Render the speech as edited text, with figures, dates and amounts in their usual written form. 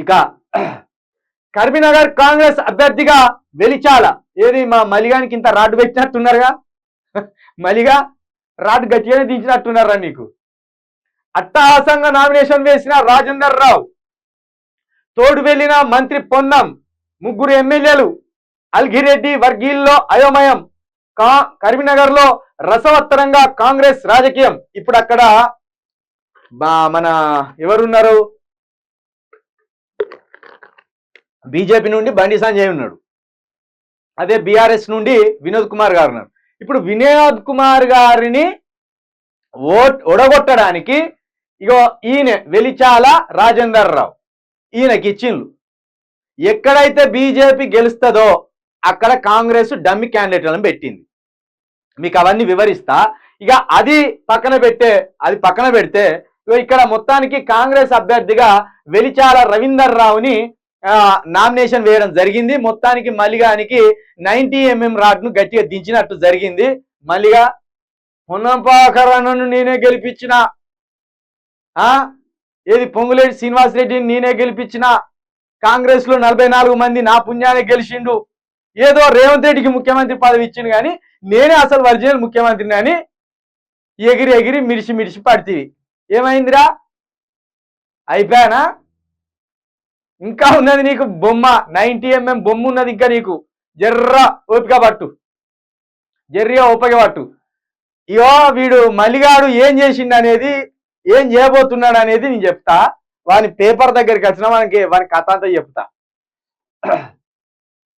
ఇక కరీంనగర్ కాంగ్రెస్ అభ్యర్థిగా వెలిచాల ఏది మా మలిగానికి ఇంత రాడ్డు పెట్టినట్టున్నారుగా మలిగా రాడ్డు గట్టిగానే దించినట్టున్నారా మీకు అట్టహాసంగా నామినేషన్ వేసిన రాజేందర్ రావు తోడు వెళ్లిన మంత్రి పొన్నం ముగ్గురు ఎమ్మెల్యేలు అల్గిరెడ్డి వర్గీల్లో అయోమయం కరీంనగర్ లో రసవత్తరంగా కాంగ్రెస్ రాజకీయం ఇప్పుడు అక్కడ మన ఎవరున్నారు బీజేపీ నుండి బండి సంజయ్ ఉన్నాడు అదే బీఆర్ఎస్ నుండి వినోద్ కుమార్ గారు ఉన్నారు ఇప్పుడు వినోద్ కుమార్ గారిని ఓడగొట్టడానికి ఇగో ఈయన వెలిచాల రాజేందర్ రావు ఈయనకి ఇచ్చిండ్రు ఎక్కడైతే బీజేపీ గెలుస్తుందో అక్కడ కాంగ్రెస్ డమ్మి క్యాండిడేట్లను పెట్టింది మీకు అవన్నీ వివరిస్తా ఇక అది పక్కన పెడితే ఇక్కడ మొత్తానికి కాంగ్రెస్ అభ్యర్థిగా వెలిచాల రవీందర్ రావుని నామినేషన్ వేయడం జరిగింది మొత్తానికి మల్లిగానికి 90 mm రాడ్ను గట్టిగా దించినట్టు జరిగింది మల్లిగా పొన్నంపాకరణను నేనే గెలిపించిన ఏది పొంగులేటి శ్రీనివాస్ రెడ్డిని నేనే గెలిపించిన కాంగ్రెస్ లో 44 మంది నా పుణ్యాన్ని గెలిచిండు ఏదో రేవంత్ రెడ్డికి ముఖ్యమంత్రి పదవి ఇచ్చిండు కానీ నేనే అసలు ఒరిజినల్ ముఖ్యమంత్రిని అని ఎగిరి మిడిసి పడితివి ఏమైందిరా అయిపోయానా ఇంకా ఉన్నది నీకు బొమ్మ 90 mm బొమ్మ ఉన్నది ఇంకా నీకు జర్రిగా ఓపిక పట్టు ఇగో వీడు మల్లిగాడు ఏం చేసిండు అనేది ఏం చేయబోతున్నాడు అనేది నేను చెప్తా వాని పేపర్ దగ్గరికి వచ్చినా వాని కథ అంతా చెప్తా